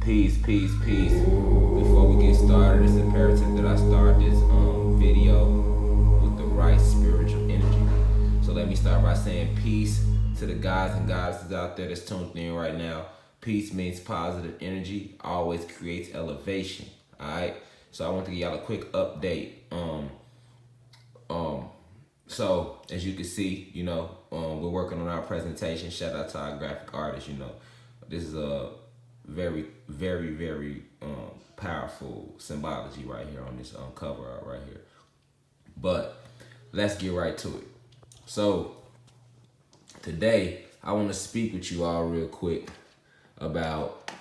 Peace, peace, peace. Before we get started, it's imperative that I start this video with the right spiritual energy. So let me start by saying peace to the gods and goddesses out there that's tuned in right now. Peace means positive energy, always creates elevation. Alright? So I want to give y'all a quick update. So as you can see, we're working on our presentation. Shout out to our graphic artist. This is a very, very, very powerful symbology right here on this cover art right here. But let's get right to it. So today I want to speak with you all real quick about,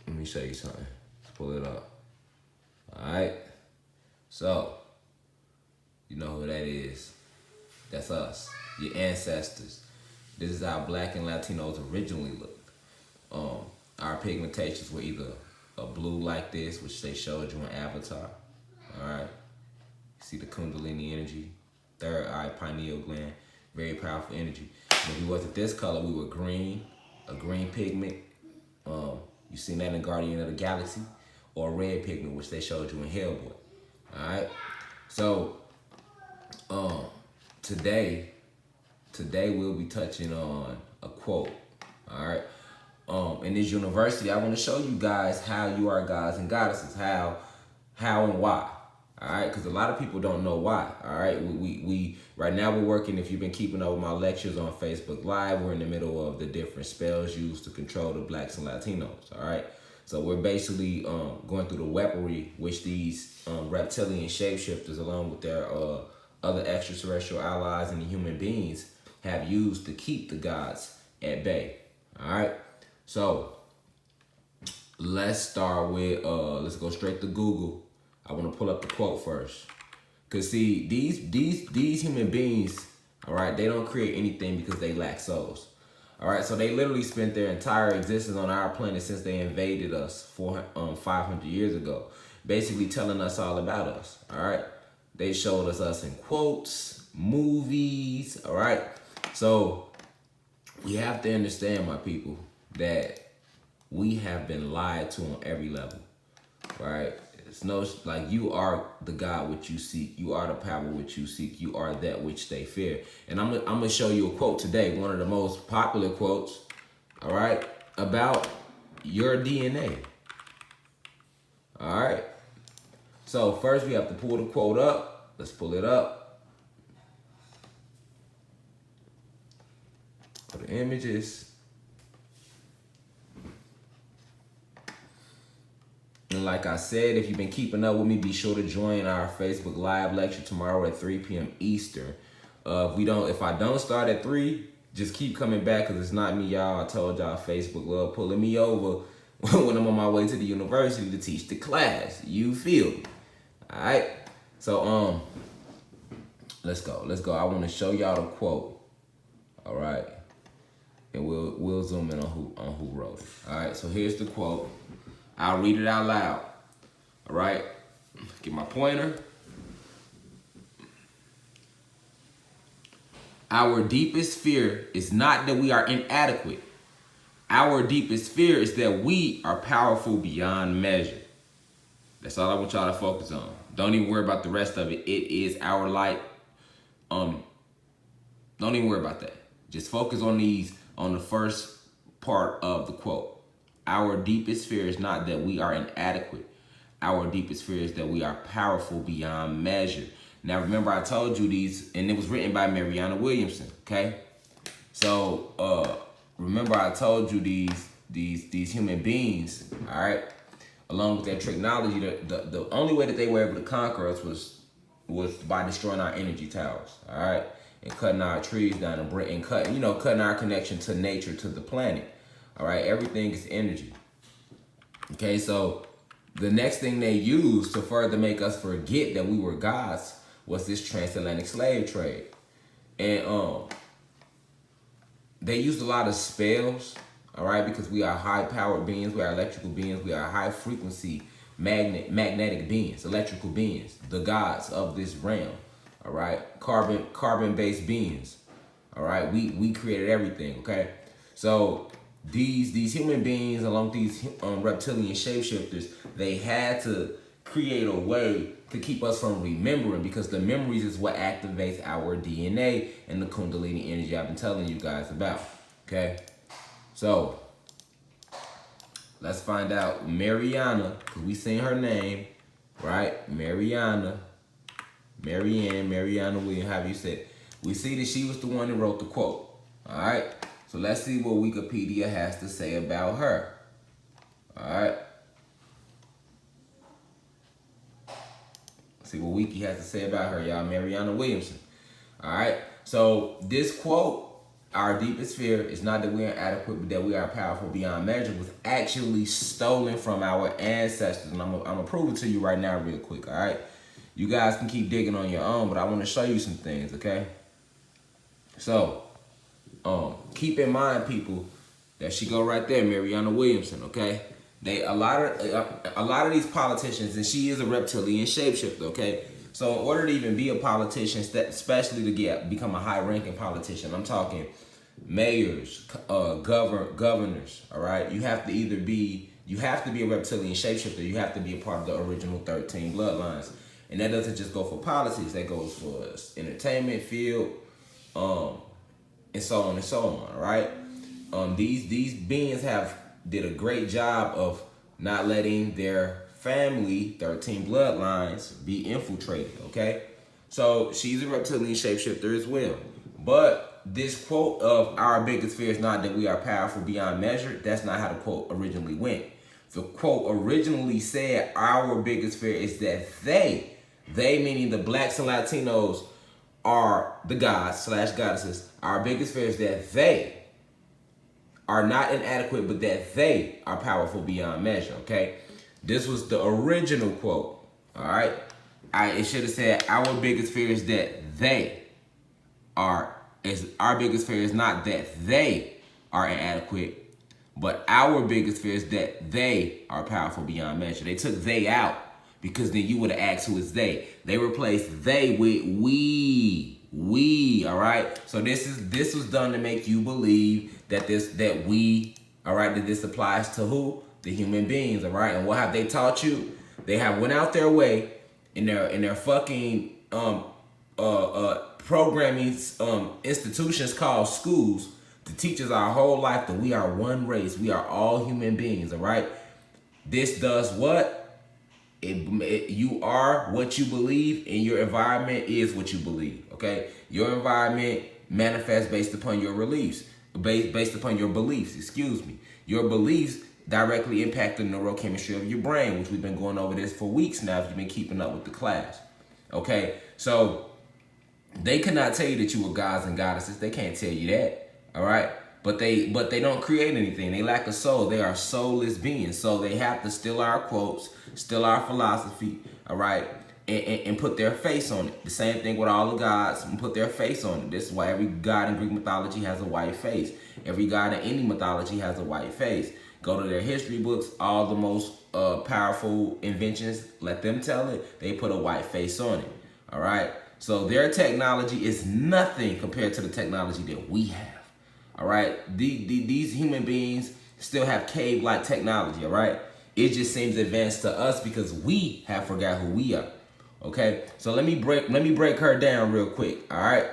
let me show you something. Let's pull it up. All right. So you know who that is. That's us, your ancestors. This is how Black and Latinos originally looked. Our pigmentations were either a blue like this, which they showed you in Avatar. All right. See the Kundalini energy, third eye, pineal gland, very powerful energy. And if we wasn't this color, we were green, a green pigment. You seen that in Guardian of the Galaxy, or a red pigment, which they showed you in Hellboy. All right. So today we'll be touching on a quote. All right. In this university, I want to show you guys how you are gods and goddesses, how and why. All right, because a lot of people don't know why. All right, we right now we're working. If you've been keeping up with my lectures on Facebook Live, we're in the middle of the different spells used to control the Blacks and Latinos. All right, so we're basically going through the weaponry which these reptilian shapeshifters, along with their other extraterrestrial allies and the human beings, have used to keep the gods at bay. All right. So let's start with, let's go straight to Google. I want to pull up the quote first. Cause see, these human beings, all right, they don't create anything because they lack souls. All right, so they literally spent their entire existence on our planet since they invaded us 500 years ago, basically telling us all about us. All right, they showed us in quotes, movies. All right, so we have to understand, my people, that we have been lied to on every level, right? It's no, like, you are the God which you seek. You are the power which you seek. You are that which they fear. And I'm gonna show you a quote today, one of the most popular quotes, all right, about your DNA. All right. So first we have to pull the quote up. Let's pull it up. For the images. And like I said, if you've been keeping up with me, be sure to join our Facebook Live lecture tomorrow at 3 p.m. Eastern. If I don't start at 3, just keep coming back, because it's not me, y'all. I told y'all Facebook love pulling me over when I'm on my way to the university to teach the class. You feel me? All right. So let's go. I want to show y'all the quote. All right. And we'll zoom in on who wrote it. All right. So here's the quote. I'll read it out loud. All right. Get my pointer. Our deepest fear is not that we are inadequate. Our deepest fear is that we are powerful beyond measure. That's all I want y'all to focus on. Don't even worry about the rest of it. It is our light. Don't even worry about that. Just focus on the first part of the quote. Our deepest fear is not that we are inadequate. Our deepest fear is that we are powerful beyond measure. Now, remember, I told you these, and it was written by Mariana Williamson. Okay, so remember, I told you these human beings. All right, along with their technology, the only way that they were able to conquer us was by destroying our energy towers. All right, and cutting our trees down and cutting our connection to nature, to the planet. All right, everything is energy. Okay, so the next thing they used to further make us forget that we were gods was this transatlantic slave trade. And they used a lot of spells, all right, because we are high-powered beings, we are electrical beings, we are high-frequency magnetic beings, electrical beings, the gods of this realm, all right, carbon-based beings, all right. We created everything, okay. So these human beings, along these reptilian shapeshifters, they had to create a way to keep us from remembering, because the memories is what activates our DNA and the Kundalini energy I've been telling you guys about. Okay, so let's find out Mariana, because we seen her name, right? Mariana Williams, however you said it. We see that she was the one that wrote the quote. All right, so let's see what Wikipedia has to say about her. All right, see what Wiki has to say about her, y'all. Mariana Williamson. All right, so this quote, "Our deepest fear is not that we are inadequate, but that we are powerful beyond measure," was actually stolen from our ancestors. And I'm gonna prove it to you right now real quick, all right? You guys can keep digging on your own, but I want to show you some things, okay? So, keep in mind, people, that she go right there, Mariana Williamson, okay? A lot of these politicians, and she is a reptilian shapeshifter, okay? So in order to even be a politician, especially to become a high-ranking politician, I'm talking mayors, governors, all right? You have to be a reptilian shapeshifter. You have to be a part of the original 13 bloodlines. And that doesn't just go for politics. That goes for entertainment field, and so on and so on, all right? These beings did a great job of not letting their family 13 bloodlines be infiltrated, okay? So she's a reptilian shapeshifter as well. But this quote of "our biggest fear is not that we are powerful beyond measure," that's not how the quote originally went. The quote originally said, "Our biggest fear is that they meaning the blacks and Latinos, are the gods / goddesses. Our biggest fear is that they are not inadequate, but that they are powerful beyond measure," okay? This was the original quote, all right? It should have said, "Our biggest fear is that they are," our biggest fear is not that they are inadequate, but our biggest fear is that they are powerful beyond measure. They took "they" out, because then you would have asked who is they. They replaced "they" with we, all right? So this was done to make you believe that we, all right, that this applies to who? The human beings, all right? And what have they taught you? They have went out their way in their fucking programming institutions called schools to teach us our whole life that we are one race. We are all human beings, all right? This does what? You are what you believe, and your environment is what you believe, okay? Your environment manifests based upon your beliefs, based upon your beliefs, excuse me. Your beliefs directly impact the neurochemistry of your brain, which we've been going over this for weeks now if you've been keeping up with the class, okay? So they cannot tell you that you are gods and goddesses. They can't tell you that, all right? But they don't create anything. They lack a soul. They are soulless beings. So they have to steal our quotes, steal our philosophy, all right, and put their face on it. The same thing with all the gods, and put their face on it. This is why every god in Greek mythology has a white face. Every god in any mythology has a white face. Go to their history books. All the most powerful inventions, let them tell it, they put a white face on it, all right? So their technology is nothing compared to the technology that we have. All right, these human beings still have cave-like technology, all right? It just seems advanced to us because we have forgot who we are, okay? So let me break her down real quick, all right?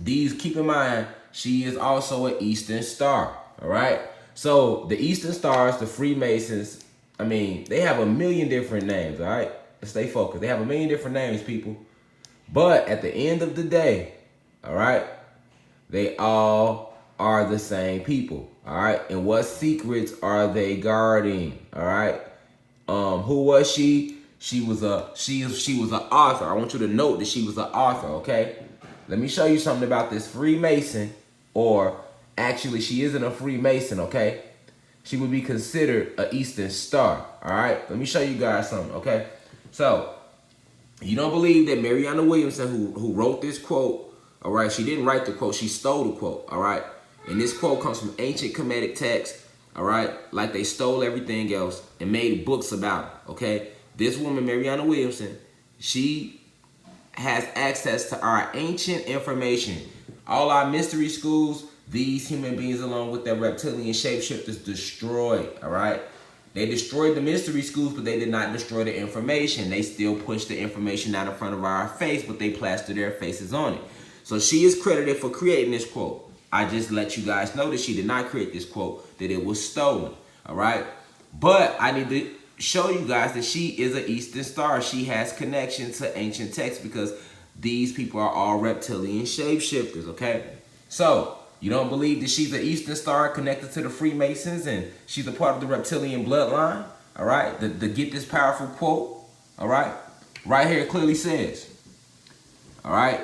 Keep in mind, she is also an Eastern Star, all right? So the Eastern Stars, the Freemasons, I mean, they have a million different names, all right? Let's stay focused. They have a million different names, people. But at the end of the day, all right, they all are the same people, all right? And what secrets are they guarding, all right? Who was she? She was an author. I want you to note that she was an author, okay? Let me show you something about this Freemason, or actually she isn't a Freemason, okay? She would be considered an Eastern Star, all right? Let me show you guys something, okay? So, you don't believe that Mariana Williamson, who wrote this quote, all right, she didn't write the quote, she stole the quote, all right? And this quote comes from ancient Kemetic text, all right? Like they stole everything else and made books about it, okay? This woman, Mariana Williamson, she has access to our ancient information. All our mystery schools, these human beings, along with their reptilian shapeshifters, destroyed, all right? They destroyed the mystery schools, but they did not destroy the information. They still pushed the information out in front of our face, but they plastered their faces on it. So she is credited for creating this quote. I just let you guys know that she did not create this quote, that it was stolen, all right? But I need to show you guys that she is an Eastern Star. She has connection to ancient texts because these people are all reptilian shapeshifters, okay? So, you don't believe that she's an Eastern Star connected to the Freemasons and she's a part of the reptilian bloodline, all right? To get this powerful quote, all right? Right here it clearly says, all right?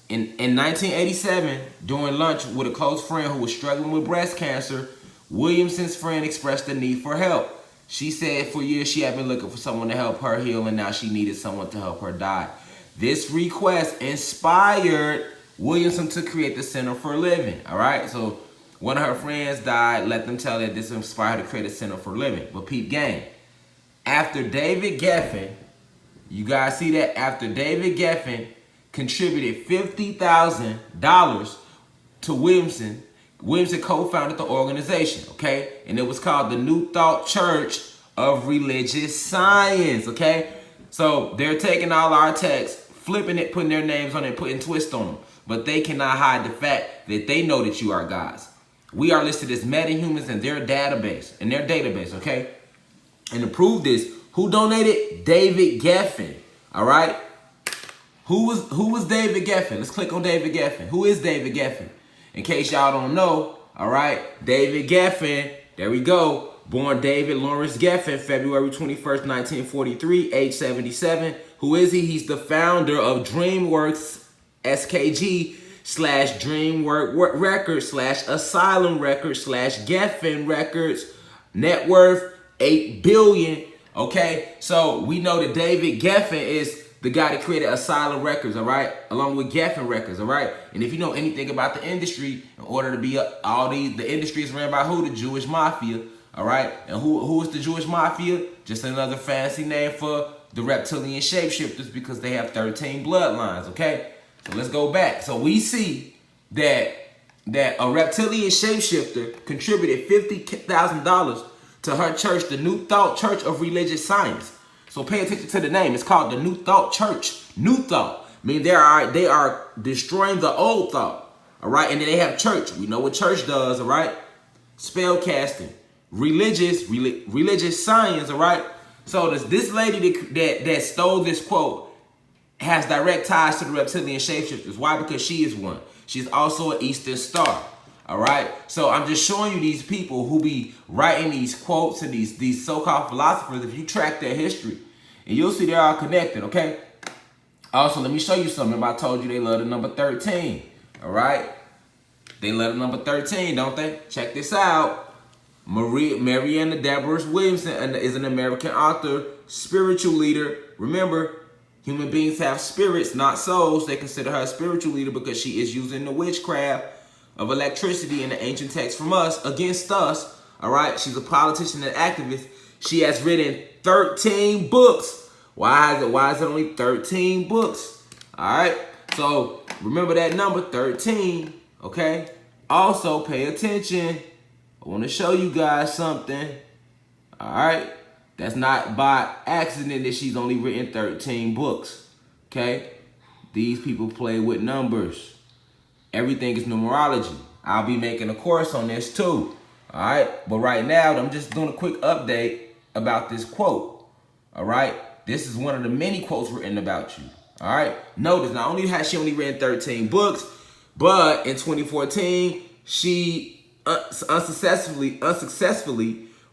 In 1987, during lunch with a close friend who was struggling with breast cancer, Williamson's friend expressed the need for help. She said for years she had been looking for someone to help her heal, and now she needed someone to help her die. This request inspired Williamson to create the Center for Living, all right? So one of her friends died. Let them tell that this inspired her to create a Center for Living. But peep game. After David Geffen, you guys see that? After David Geffen contributed $50,000 to Williamson, Williamson co-founded the organization, okay? And it was called the New Thought Church of Religious Science, okay? So they're taking all our texts, flipping it, putting their names on it, putting twists on them. But they cannot hide the fact that they know that you are gods. We are listed as metahumans in their database, okay? And to prove this, who donated? David Geffen, all right? Who was David Geffen? Let's click on David Geffen. Who is David Geffen? In case y'all don't know, all right, David Geffen, there we go. Born David Lawrence Geffen, February 21st, 1943, age 77. Who is he? He's the founder of DreamWorks SKG / DreamWorks Records / Asylum Records / Geffen Records. Net worth $8 billion. Okay, so we know that David Geffen is the guy that created Asylum Records, all right, along with Geffen Records, all right. And if you know anything about the industry, in order to be the industry is ran by who? The Jewish Mafia, all right. And who is the Jewish Mafia? Just another fancy name for the reptilian shapeshifters because they have 13 bloodlines, okay. So let's go back. So we see that a reptilian shapeshifter contributed $50,000 to her church, the New Thought Church of Religious Science. So pay attention to the name. It's called the New Thought Church. New Thought. I mean, they are destroying the old thought. All right. And then they have church. We know what church does. All right. Spell casting. Religious science. All right. So this lady that stole this quote has direct ties to the reptilian shapeshifters. Why? Because she is one. She's also an Eastern Star. All right. So I'm just showing you these people who be writing these quotes and these so-called philosophers. If you track their history, and you'll see they're all connected. Okay. Also, let me show you something. I told you they love the number 13. All right. They love the number 13, don't they? Check this out. Marianna Deborah Williamson is an American author, spiritual leader. Remember, human beings have spirits, not souls. They consider her a spiritual leader because she is using the witchcraft of electricity in the ancient text from us against us. All right. She's a politician and activist. She has written 13 books. Why is it only 13 books? All right. So remember that number 13. Okay. Also pay attention. I want to show you guys something. All right. That's not by accident that she's only written 13 books. Okay. These people play with numbers. Everything is numerology. I'll be making a course on this too. All right. But right now, I'm just doing a quick update about this quote. All right. This is one of the many quotes written about you. All right. Notice not only has she only written 13 books, but in 2014, she unsuccessfully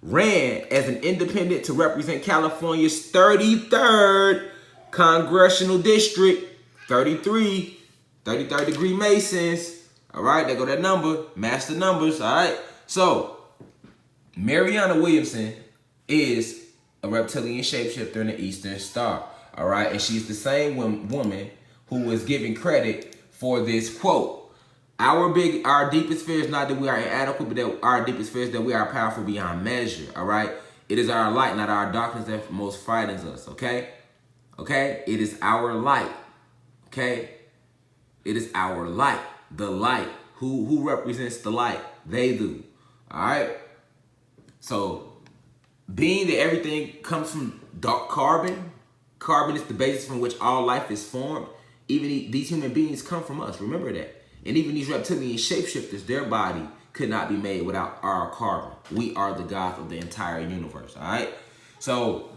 ran as an independent to represent California's 33rd Congressional District, 33rd degree Masons. All right, there go that number, master numbers. All right, so Marianna Williamson is a reptilian shapeshifter in the Eastern Star. All right, and she's the same woman who was given credit for this quote. Our deepest fear is not that we are inadequate, but that our deepest fear is that we are powerful beyond measure. All right, it is our light, not our darkness, that most frightens us. Okay, it is our light. Okay. It is our light, the light Who represents the light? They do. All right. So, being that everything comes from dark carbon, carbon is the basis from which all life is formed. Even these human beings come from us. Remember that. And even these reptilian shapeshifters, their body could not be made without our carbon. We are the gods of the entire universe. All right. So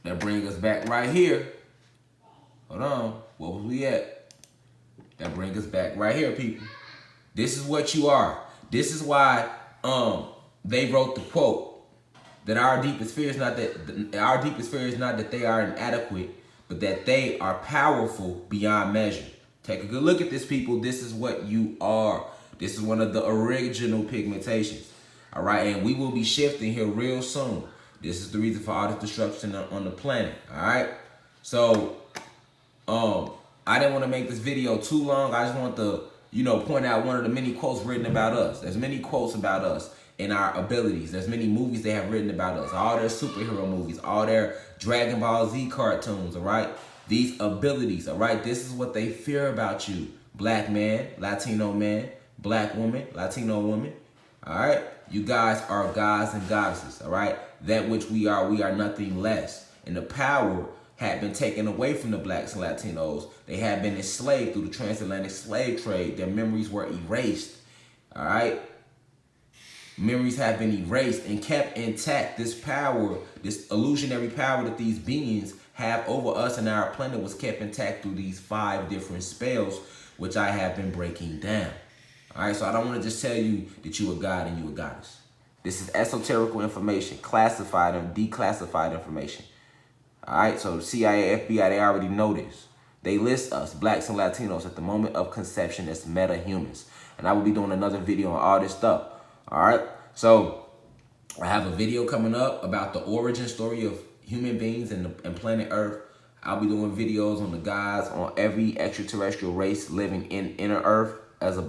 that brings us back right here. Hold on. What was we at? That brings us back right here, people. This is what you are. This is why they wrote the quote that our deepest fear is not that they are inadequate, but that they are powerful beyond measure. Take a good look at this, people. This is what you are. This is one of the original pigmentations. All right, and we will be shifting here real soon. This is the reason for all this destruction on the planet. All right, so I didn't want to make this video too long. I just want to, point out one of the many quotes written about us. There's many quotes about us and our abilities. There's many movies they have written about us. All their superhero movies, all their Dragon Ball Z cartoons, all right? These abilities, all right? This is what they fear about you. Black man, Latino man, black woman, Latino woman, all right? You guys are gods and goddesses, all right? That which we are nothing less. And the power had been taken away from the blacks and Latinos. They had been enslaved through the transatlantic slave trade. Their memories were erased, all right? Memories have been erased and kept intact. This power, this illusionary power that these beings have over us and our planet was kept intact through these 5 different spells, which I have been breaking down. All right, so I don't want to just tell you that you a god and you a goddess. This is esoterical information, classified and declassified information. All right, so CIA, FBI, they already know this. They list us, blacks and Latinos, at the moment of conception as meta-humans. And I will be doing another video on all this stuff. All right, so I have a video coming up about the origin story of human beings and planet Earth. I'll be doing videos on the gods, on every extraterrestrial race living in inner Earth, I'll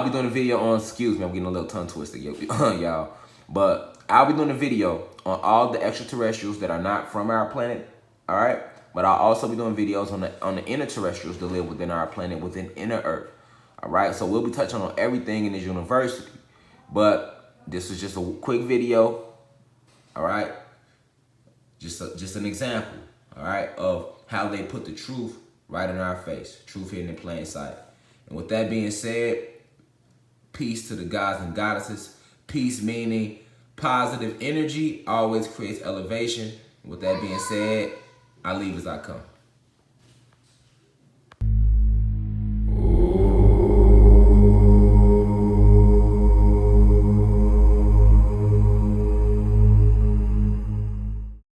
be doing a video on, excuse me, I'm getting a little tongue twisted, y'all. But I'll be doing a video on all the extraterrestrials that are not from our planet, all right? But I'll also be doing videos on the interterrestrials that live within our planet, within inner Earth. All right, so we'll be touching on everything in this university. But this is just a quick video, all right? Just an example, all right, of how they put the truth right in our face. Truth hidden in plain sight. And with that being said, peace to the gods and goddesses. Peace meaning positive energy always creates elevation. And with that being said, I leave as I come.